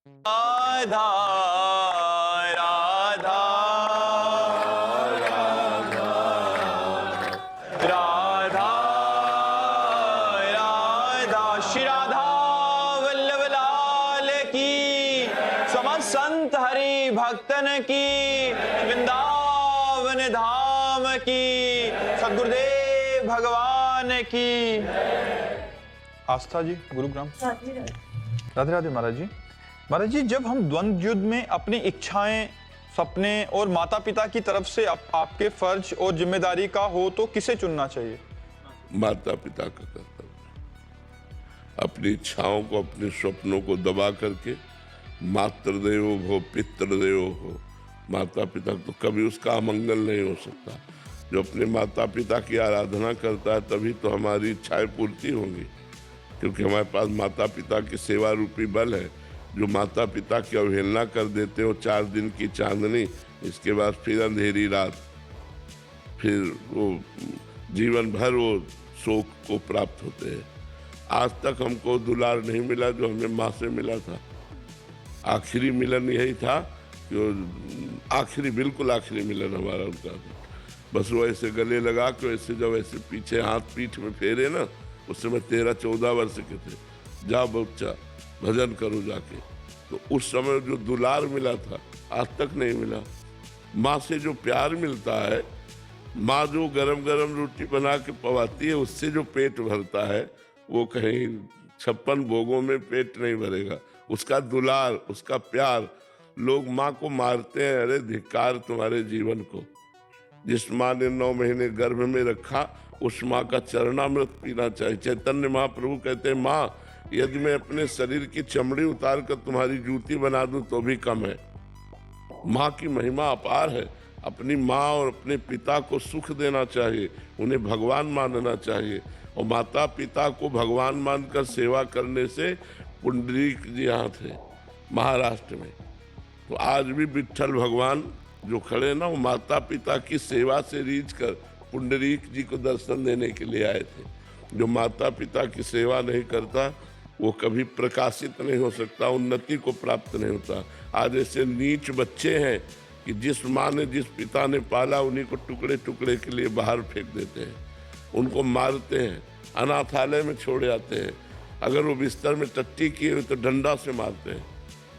राधा राधा राधा राधा श्री राधा वल्लभ लाल की, समस्त संत हरि भक्तन की, वृंदावन धाम की, सद्गुरुदेव भगवान की। आस्था जी, गुरुग्राम। राधे राधे महाराज जी। महाराज जी, जब हम द्वंद्व युद्ध में अपनी इच्छाएं, सपने और माता पिता की तरफ से आपके फर्ज और जिम्मेदारी का हो तो किसे चुनना चाहिए? माता पिता का कर्तव्य। अपनी इच्छाओं को, अपने स्वप्नों को दबा करके मातृदेवो भव पितृदेवो भव, माता पिता तो कभी उसका अमंगल नहीं हो सकता। जो अपने माता पिता की आराधना करता है तभी तो हमारी इच्छाएं पूर्ति होंगी, क्योंकि हमारे पास माता पिता की सेवा रूपी बल है। जो माता पिता की अवहेलना कर देते हो, 4 दिन की चांदनी, इसके बाद फिर अंधेरी रात, फिर वो जीवन भर वो शोक को प्राप्त होते हैं। आज तक हमको दुलार नहीं मिला जो हमें माँ से मिला था। आखिरी मिलन यही था कि आखिरी, बिल्कुल आखिरी मिलन हमारा उनका। बस वो ऐसे गले लगा के ऐसे जब ऐसे पीछे हाथ पीठ में फेरे ना, उस समय 13-14 वर्ष के थे। जा बच्चा भजन करो जाके। तो उस समय जो दुलार मिला था आज तक नहीं मिला। माँ से जो प्यार मिलता है, माँ जो गरम गरम रोटी बना के पवाती है, उससे जो पेट भरता है वो कहीं 56 भोगों में पेट नहीं भरेगा। उसका दुलार, उसका प्यार। लोग माँ को मारते हैं, अरे धिक्कार तुम्हारे जीवन को। जिस माँ ने 9 महीने गर्भ में रखा, उस माँ का चरणामृत पीना चाहिए। चैतन्य महाप्रभु कहते हैं, माँ यदि मैं अपने शरीर की चमड़ी उतार कर तुम्हारी जूती बना दूं तो भी कम है। माँ की महिमा अपार है। अपनी माँ और अपने पिता को सुख देना चाहिए, उन्हें भगवान मानना चाहिए। और माता पिता को भगवान मानकर सेवा करने से, पुंडरीक जी यहाँ थे महाराष्ट्र में, तो आज भी विट्ठल भगवान जो खड़े ना, वो माता पिता की सेवा से रीझ कर पुंडरीक जी को दर्शन देने के लिए आए थे। जो माता पिता की सेवा नहीं करता वो कभी प्रकाशित नहीं हो सकता, उन्नति को प्राप्त नहीं होता। आज ऐसे नीच बच्चे हैं कि जिस माँ ने, जिस पिता ने पाला, उन्हीं को टुकड़े टुकड़े के लिए बाहर फेंक देते हैं, उनको मारते हैं, अनाथालय में छोड़े आते हैं। अगर वो बिस्तर में टट्टी किए हुए तो डंडा से मारते हैं।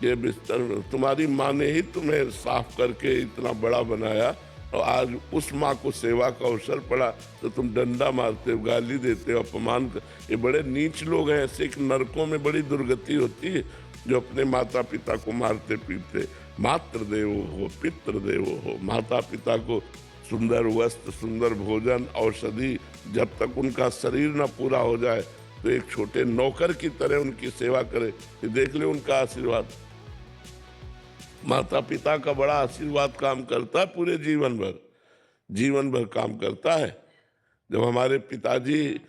ये बिस्तर में तुम्हारी माँ ने ही तुम्हें साफ करके इतना बड़ा बनाया, और आज उस माँ को सेवा का अवसर पड़ा तो तुम डंडा मारते हो, गाली देते हो, अपमान कर। ये बड़े नीच लोग हैं। ऐसे नरकों में बड़ी दुर्गति होती है जो अपने माता पिता को मारते पीटते। मातृदेवो हो पितृदेवो हो, माता पिता को सुंदर वस्त्र, सुंदर भोजन, औषधि, जब तक उनका शरीर न पूरा हो जाए तो एक छोटे नौकर की तरह उनकी सेवा करे। ये देख ले उनका आशीर्वाद। माता पिता का बड़ा आशीर्वाद काम करता है, पूरे जीवन भर काम करता है। जब हमारे पिताजी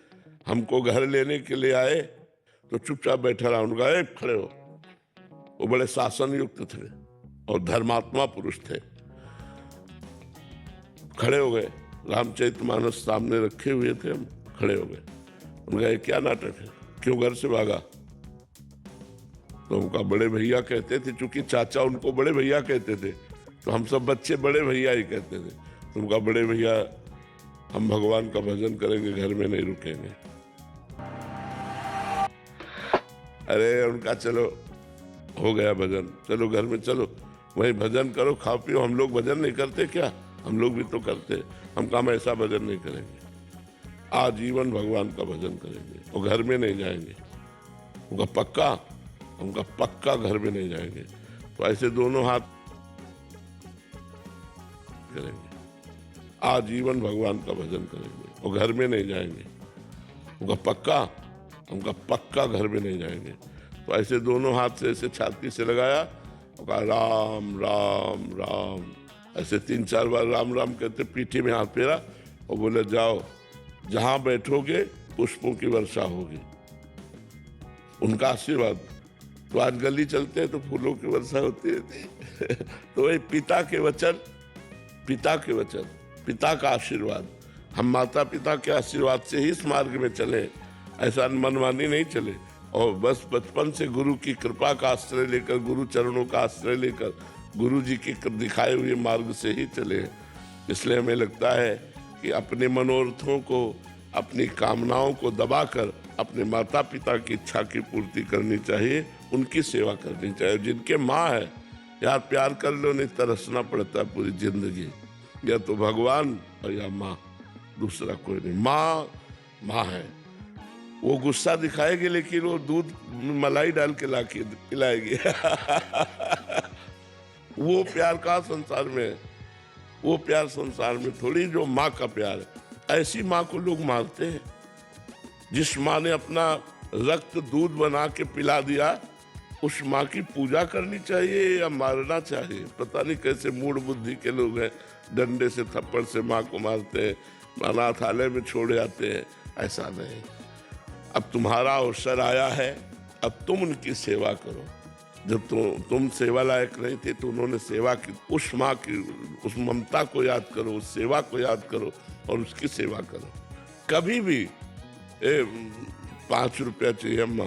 हमको घर लेने के लिए आए तो चुपचाप बैठा रहा। उनका एक खड़े हो। वो बड़े शासन युक्त थे और धर्मात्मा पुरुष थे। खड़े हो गए, रामचरितमानस सामने रखे हुए थे, हम खड़े हो गए। उनका ये क्या नाटक है, क्यों घर से भागा? तो उनका बड़े भैया कहते थे, चूंकि चाचा उनको बड़े भैया कहते थे तो हम सब बच्चे बड़े भैया ही कहते थे। तो उनका बड़े भैया, हम भगवान का भजन करेंगे, घर में नहीं रुकेंगे। अरे उनका चलो हो गया भजन, चलो घर में चलो, वहीं भजन करो, खाओ पियो। हम लोग भजन नहीं करते क्या? हम लोग भी तो करते। हम काम ऐसा भजन नहीं करेंगे, आजीवन भगवान का भजन करेंगे और घर में नहीं जाएंगे। उनका पक्का, उनका पक्का घर में नहीं जाएंगे। तो ऐसे दोनों हाथ करेंगे, आजीवन भगवान का भजन करेंगे और घर में नहीं जाएंगे। उनका पक्का घर में नहीं जाएंगे। तो ऐसे दोनों हाथ से ऐसे छाती से लगाया और कहा राम राम राम। ऐसे 3-4 बार राम राम कहते, पीठी में हाथ फेरा और बोले जाओ, जहां बैठोगे पुष्पों की वर्षा होगी। उनका आशीर्वाद। तो आज गली चलते हैं तो फूलों की वर्षा होती है। तो वही पिता के वचन, पिता का आशीर्वाद। हम माता पिता के आशीर्वाद से ही इस मार्ग में चले, ऐसा मनमानी नहीं चले। और बस बचपन से गुरु की कृपा का आश्रय लेकर, गुरु चरणों का आश्रय लेकर, गुरु जी के दिखाए हुए मार्ग से ही चले हैं। इसलिए हमें लगता है कि अपने मनोरथों को, अपनी कामनाओं को दबाकर अपने माता पिता की इच्छा की पूर्ति करनी चाहिए, उनकी सेवा करनी चाहिए। जिनके माँ है यार, प्यार कर लो, नहीं तरसना पड़ता है पूरी जिंदगी। या तो भगवान और या माँ, दूसरा कोई नहीं। माँ माँ है, वो गुस्सा दिखाएगी लेकिन वो दूध में मलाई डाल के ला के पिलाएगी। वो प्यार का संसार में है, वो प्यार संसार में थोड़ी जो माँ का प्यार है। ऐसी माँ को लोग मारते हैं। जिस माँ ने अपना रक्त दूध बना के पिला दिया, उस माँ की पूजा करनी चाहिए या मारना चाहिए? पता नहीं कैसे मूड बुद्धि के लोग हैं, डंडे से थप्पड़ से माँ को मारते हैं, अनाथालय में छोड़ जाते हैं। ऐसा नहीं। अब तुम्हारा अवसर आया है, अब तुम उनकी सेवा करो। जब तुम सेवा लायक नहीं थे तो उन्होंने सेवा की। उस माँ की उस ममता को याद करो, उस सेवा को याद करो और उसकी सेवा करो। कभी भी 5 रुपया चाहिए अम्मा,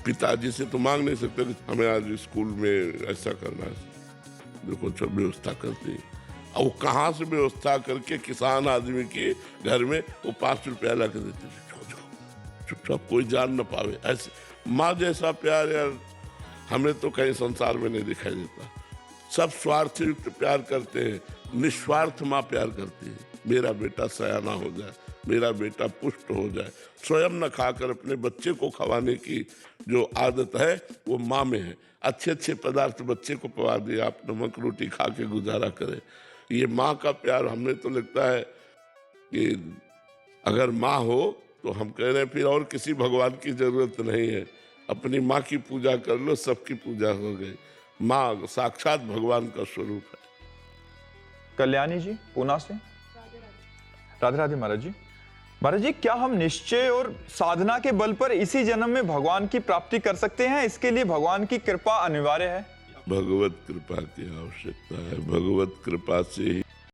पिताजी से तो मांग नहीं सकते कि हमें आज स्कूल में ऐसा करना है, देखो सब व्यवस्था करती है। और वो कहाँ से व्यवस्था करके किसान आदमी के घर में वो 5 रुपया ला के देते थे। चुपचाप कोई जान न पावे। ऐसे माँ जैसा प्यार यार हमें तो कहीं संसार में नहीं दिखाई देता। सब स्वार्थ युक्त प्यार करते हैं, निस्वार्थ माँ प्यार करती है। मेरा बेटा सयाना हो जाए, मेरा बेटा पुष्ट हो जाए। स्वयं न खाकर अपने बच्चे को खवाने की जो आदत है वो माँ में है। अच्छे अच्छे पदार्थ बच्चे को पवा दिए, आप नमक रोटी खा के गुजारा करें। ये माँ का प्यार हमें तो लगता है कि अगर माँ हो तो हम कह रहे हैं फिर और किसी भगवान की जरूरत नहीं है। अपनी माँ की पूजा कर लो, सबकी पूजा हो गई। माँ साक्षात भगवान का स्वरूप है। कल्याणी जी पूना से। राधे राधे महाराज जी। महाराज जी, क्या हम निश्चय और साधना के बल पर इसी जन्म में भगवान की प्राप्ति कर सकते हैं? इसके लिए भगवान की कृपा अनिवार्य है? भगवत कृपा की आवश्यकता है। भगवत कृपा से ही